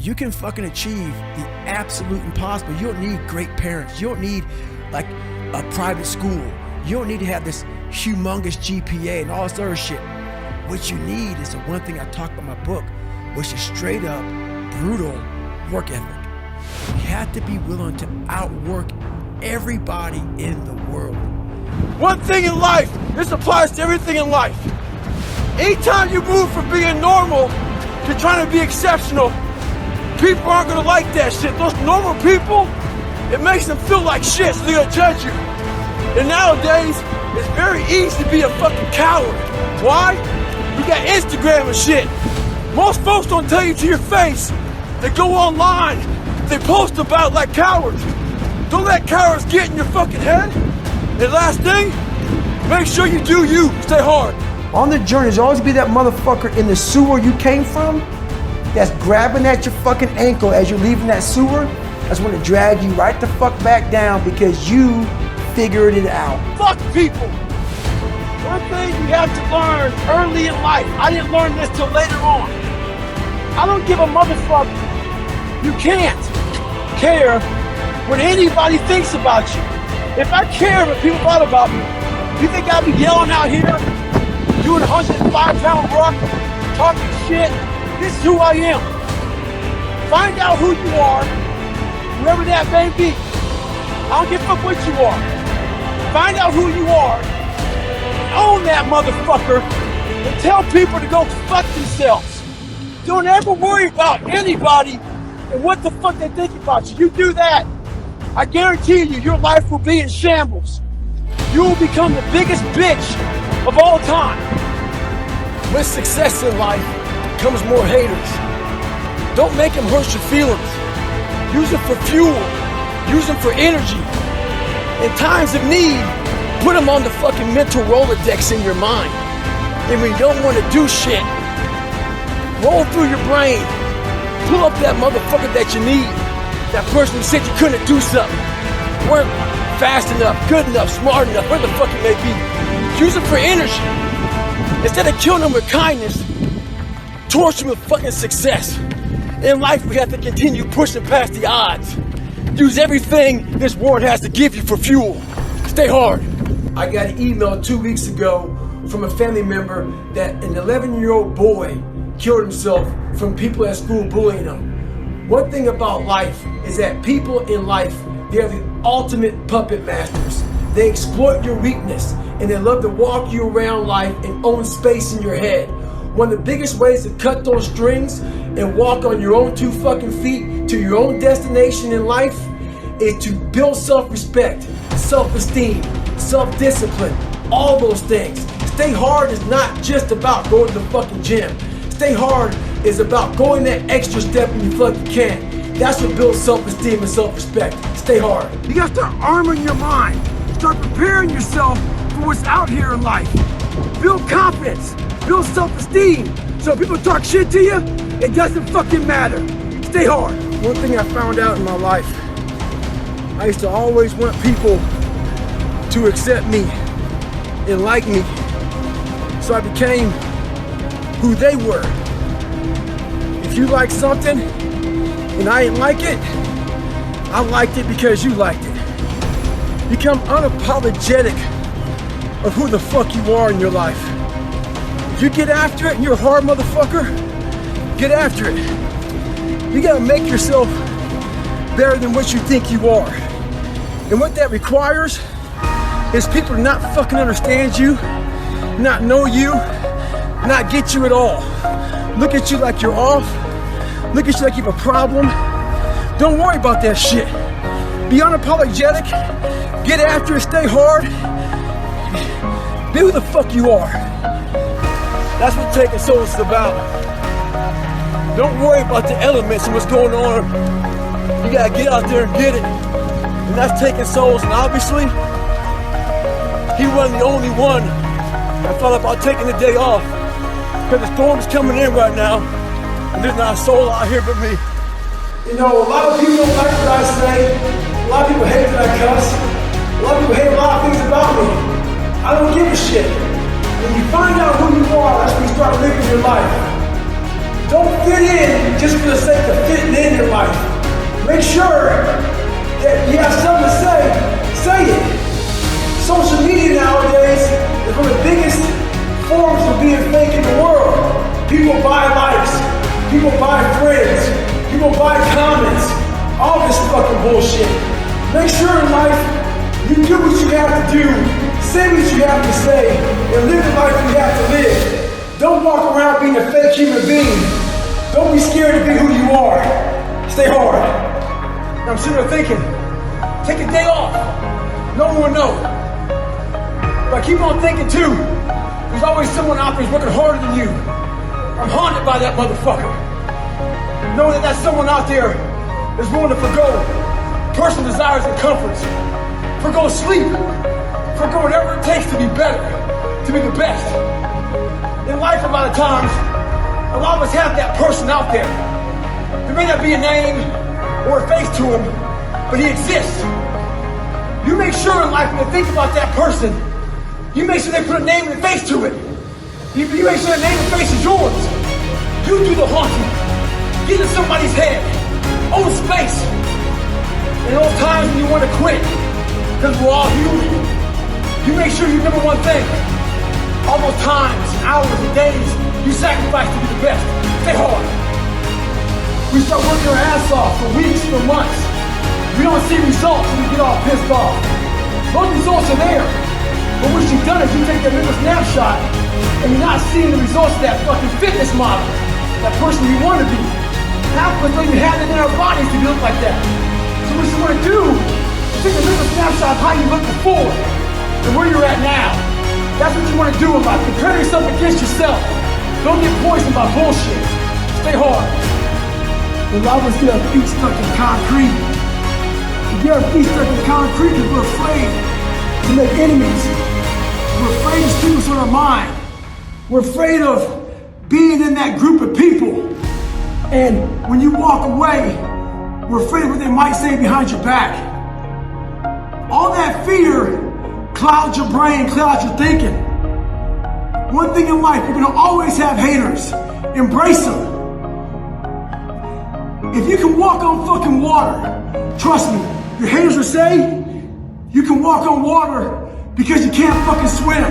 you can fucking achieve the absolute impossible. You don't need great parents. You don't need like a private school. You don't need to have this humongous GPA and all this other shit. What you need is the one thing I talk about in my book, which is straight up, brutal work ethic. You have to be willing to outwork everybody in the world. One thing in life, this applies to everything in life. Anytime you move from being normal to trying to be exceptional, people aren't gonna like that shit. Those normal people, it makes them feel like shit, so they're gonna judge you. And nowadays, it's very easy to be a fucking coward. Why? We got Instagram and shit. Most folks don't tell you to your face. They go online, they post about it like cowards. Don't let cowards get in your fucking head. And last thing, make sure you do you. Stay hard. On the journey, there's always be that motherfucker in the sewer you came from that's grabbing at your fucking ankle as you're leaving that sewer. That's when it drag you right the fuck back down because you figured it out. Fuck people. One thing you have to learn early in life. I didn't learn this till later on. I don't give a motherfucker. You can't care what anybody thinks about you. If I care what people thought about me, you think I'd be yelling out here, doing 105-pound rock, talking shit? This is who I am. Find out who you are, whoever that may be. I don't give a fuck what you are. Find out who you are, own that motherfucker, and tell people to go fuck themselves. Don't ever worry about anybody and what the fuck they think about you. You do that, I guarantee you, your life will be in shambles. You will become the biggest bitch of all time. With success in life comes more haters. Don't make them hurt your feelings. Use them for fuel. Use them for energy. In times of need, put them on the fucking mental Rolodex in your mind. And when you don't want to do shit, roll through your brain. Pull up that motherfucker that you need. That person who said you couldn't do something. Weren't fast enough, good enough, smart enough, where the fuck it may be. Use them for energy. Instead of killing them with kindness, torture them with fucking success. In life, we have to continue pushing past the odds. Use everything this world has to give you for fuel. Stay hard. I got an email 2 weeks ago from a family member that an 11-year-old boy killed himself from people at school bullying him. One thing about life is that people in life, they are the ultimate puppet masters. They exploit your weakness and they love to walk you around life and own space in your head. One of the biggest ways to cut those strings and walk on your own 2 fucking feet to your own destination in life is to build self-respect, self-esteem, self-discipline, all those things. Stay hard is not just about going to the fucking gym. Stay hard is about going that extra step when you feel like you can. That's what builds self-esteem and self-respect. Stay hard. You gotta start arming your mind. Start preparing yourself for what's out here in life. Build confidence. Build self-esteem. So if people talk shit to you, it doesn't fucking matter. Stay hard. One thing I found out in my life, I used to always want people to accept me and like me. So I became who they were. If you like something and I didn't like it, I liked it because you liked it. Become unapologetic of who the fuck you are in your life. If you get after it and you're a hard motherfucker, get after it. You gotta make yourself better than what you think you are. And what that requires is people to not fucking understand you, not know you, not get you at all. Look at you like you're off. Look at you like you have a problem. Don't worry about that shit. Be unapologetic. Get after it. Stay hard. Be who the fuck you are. That's what taking souls is about. Don't worry about the elements and what's going on. You gotta get out there and get it. And that's taking souls. And obviously, he wasn't the only one that thought about taking the day off. Because the storm is coming in right now. And there's not a soul out here but me. You know, a lot of people don't like what I say. A lot of people hate that I cuss. A lot of people hate a lot of things about me. I don't give a shit. When you find out who you are, that's when you start living your life. Don't fit in just for the sake of fitting in. You go buy comments, all this fucking bullshit. Make sure in life you do what you have to do, say what you have to say, and live the life you have to live. Don't walk around being a fake human being. Don't be scared to be who you are. Stay hard. And I'm sitting there thinking, take a day off. No one will know. But I keep on thinking too, there's always someone out there who's working harder than you. I'm haunted by that motherfucker. Knowing that someone out there is willing to forgo personal desires and comforts, forgo sleep, forgo whatever it takes to be better, to be the best. In life, a lot of times, a lot of us have that person out there. There may not be a name or a face to him, but he exists. You make sure in life when you think about that person, you make sure they put a name and a face to it. You make sure the name and face is yours. You do the haunting. Get in somebody's head. Own space. In those times when you want to quit, because we're all human, you make sure you remember one thing. All those times, hours, and days you sacrifice to be the best. Stay hard. We start working our ass off for weeks, for months. We don't see results and we get all pissed off. Those results are there. But what you've done is you take that little snapshot and you're not seeing the results of that fucking fitness model, that person you want to be. Half of us don't even have it in our bodies to look like that. So what you want to do is take a little snapshot of how you looked before and where you're at now. That's what you want to do in life. Compare yourself against yourself. Don't get poisoned by bullshit. Stay hard. A lot of us get our feet stuck in concrete. We get our feet stuck in concrete because we're afraid to make enemies. We're afraid to speak what's on our mind. We're afraid of being in that group of people. And when you walk away, we're afraid of what they might say behind your back. All that fear clouds your brain, clouds your thinking. One thing in life, you're gonna always have haters. Embrace them. If you can walk on fucking water, trust me, your haters will say you can walk on water because you can't fucking swim.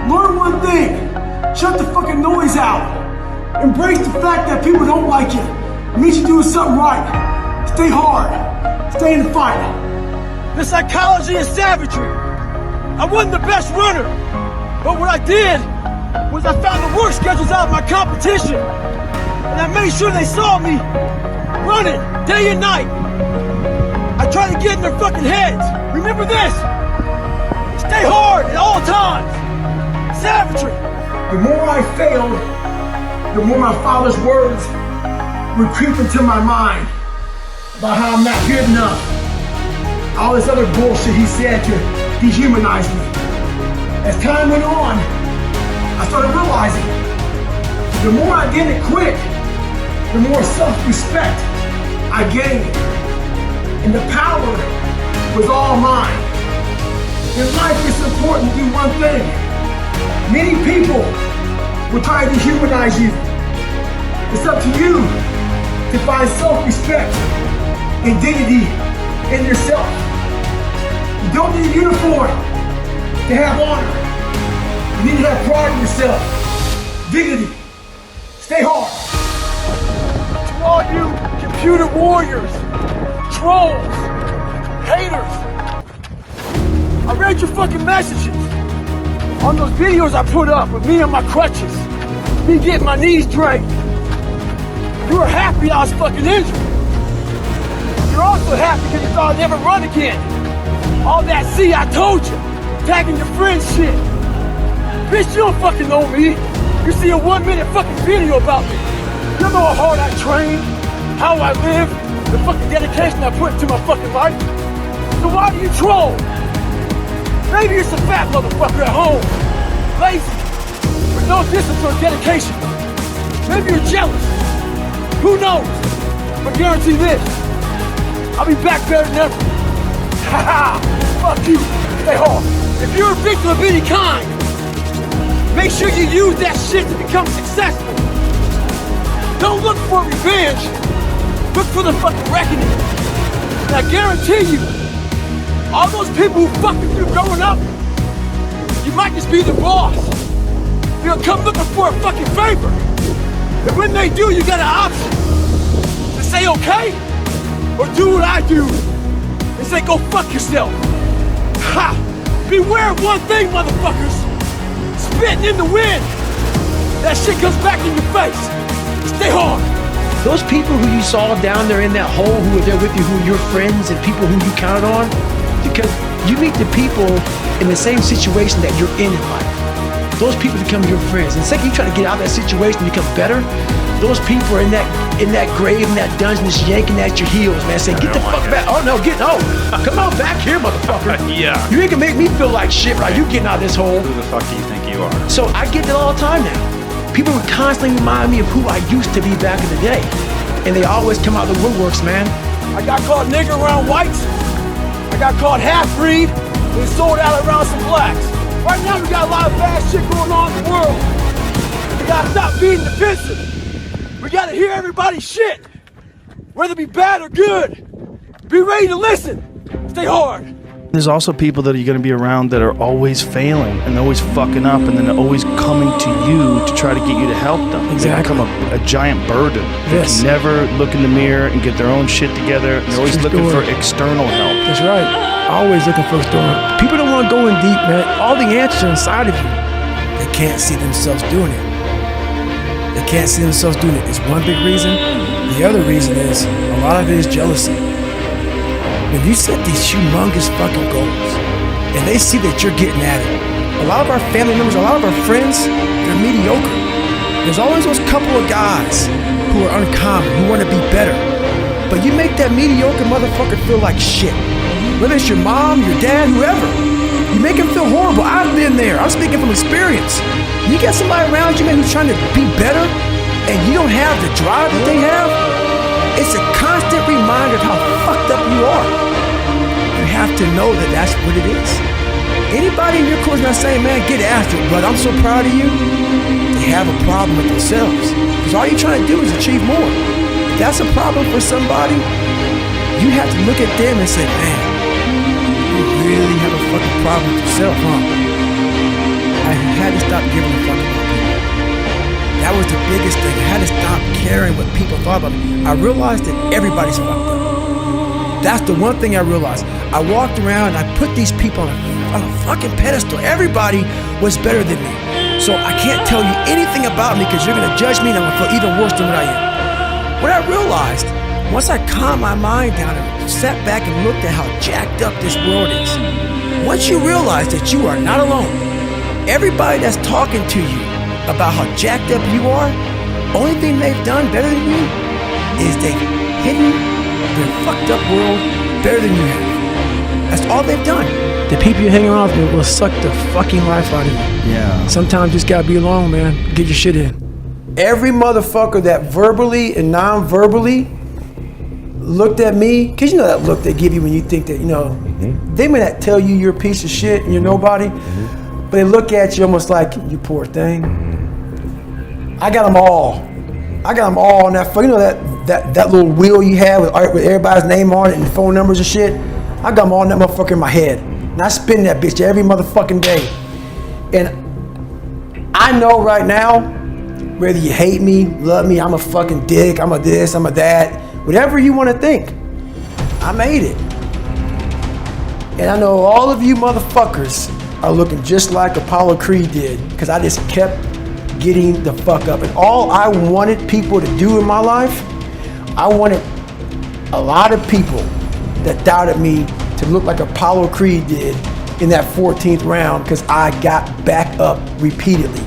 Learn one thing, shut the fucking noise out. Embrace the fact that people don't like you. It means you're doing something right. Stay hard, stay in the fight. The psychology of savagery. I wasn't the best runner, but what I did was I found the work schedules out of my competition, and I made sure they saw me running day and night. I tried to get in their fucking heads. Remember this. Stay hard at all times. Savagery. The more I failed, the more my father's words would creep into my mind about how I'm not good enough. All this other bullshit he said to dehumanize me. As time went on, I started realizing the more I didn't quit, the more self-respect I gained. And the power was all mine. In life, it's important to do one thing. Many people will try to dehumanize you. It's up to you to find self-respect and dignity in yourself. You don't need a uniform to have honor. You need to have pride in yourself. Dignity. Stay hard. To all you computer warriors, trolls, haters, I read your fucking messages on those videos I put up with me on my crutches, me getting my knees drained. You were happy I was fucking injured. You're also happy because you thought I'd never run again. All that, see, I told you, tagging your friends shit. Bitch, you don't fucking know me. You see a 1 minute fucking video about me. You know how hard I train, how I live, the fucking dedication I put into my fucking life. So why do you troll? Maybe you're some fat motherfucker at home, lazy, with no discipline or dedication. Maybe you're jealous. Who knows? But guarantee this, I'll be back better than ever. Haha, fuck you, stay hard. If you're a victim of any kind, make sure you use that shit to become successful. Don't look for revenge, look for the fucking reckoning. And I guarantee you, all those people who fucked with you growing up, you might just be the boss. They'll come looking for a fucking favor. And when they do, you got an option. say okay? Or do what I do and say go fuck yourself? Ha! Beware of one thing, motherfuckers. Spitting in the wind. That shit comes back in your face. Stay hard. Those people who you saw down there in that hole who were there with you, who are your friends and people who you counted on, because you meet the people in the same situation that you're in life. Those people become your friends. And the second you try to get out of that situation and become better, those people are in that grave, in that dungeon, just yanking at your heels, man, saying, get the fuck back. Oh no, come on back here, motherfucker. Yeah. You ain't gonna make me feel like shit, right? You getting out of this hole. Who the fuck do you think you are? So I get that all the time now. People would constantly remind me of who I used to be back in the day. And they always come out of the woodworks, man. I got caught nigger around whites. I got caught half-breed and sold out around some blacks. Right now we got a lot of bad shit going on in the world. We gotta stop being defensive. We gotta hear everybody's shit. Whether it be bad or good. Be ready to listen. Stay hard. There's also people that you're going to be around that are always failing and always fucking up, and then they're always coming to you to try to get you to help them. Exactly. They become a giant burden. Yes. They can never look in the mirror and get their own shit together. They're always looking for external help. That's right. Always looking for a story. People don't want to go in deep, man. All the answers are inside of you. They can't see themselves doing it. They can't see themselves doing it. It's one big reason. The other reason is a lot of it is jealousy. When you set these humongous fucking goals and they see that you're getting at it, a lot of our family members, a lot of our friends, they're mediocre. There's always those couple of guys who are uncommon, who want to be better. But you make that mediocre motherfucker feel like shit. Whether it's your mom, your dad, whoever. You make him feel horrible. I've been there. I'm speaking from experience. You got somebody around you, man, who's trying to be better, and you don't have the drive that they have, it's a constant reminder of how fucked up you are. You have to know that that's what it is. Anybody in your course not saying, man, get after it, brother, I'm so proud of you, they have a problem with themselves. Because all you're trying to do is achieve more. If that's a problem for somebody, you have to look at them and say, man, you really have a fucking problem with yourself, huh? I had to stop giving a fuck about people. That was the biggest thing. I had to stop caring what people thought about me. I realized that everybody's fucked up. That's the one thing I realized. I walked around and I put these people on a fucking pedestal. Everybody was better than me. So I can't tell you anything about me because you're gonna judge me and I'm gonna feel even worse than what I am. What I realized, once I calmed my mind down and sat back and looked at how jacked up this world is, once you realize that you are not alone, everybody that's talking to you about how jacked up you are, only thing they've done better than you is they've hidden their fucked up world better than you have. That's all they've done. The people you're hanging around with will suck the fucking life out of you. Yeah. Sometimes you just gotta be alone, man. Get your shit in. Every motherfucker that verbally and non-verbally looked at me, cause you know that look they give you when you think that, you know, they may not tell you you're a piece of shit and you're nobody, but they look at you almost like, you poor thing. I got them all. I got them all on that, you know that little wheel you have with everybody's name on it and phone numbers and shit? I got them all in that motherfucker in my head. And I spin that bitch every motherfucking day. And I know right now, whether you hate me, love me, I'm a fucking dick, I'm a this, I'm a that, whatever you want to think, I made it. And I know all of you motherfuckers are looking just like Apollo Creed did, because I just kept getting the fuck up. And all I wanted people to do in my life, I wanted a lot of people that doubted me to look like Apollo Creed did in that 14th round, because I got back up repeatedly.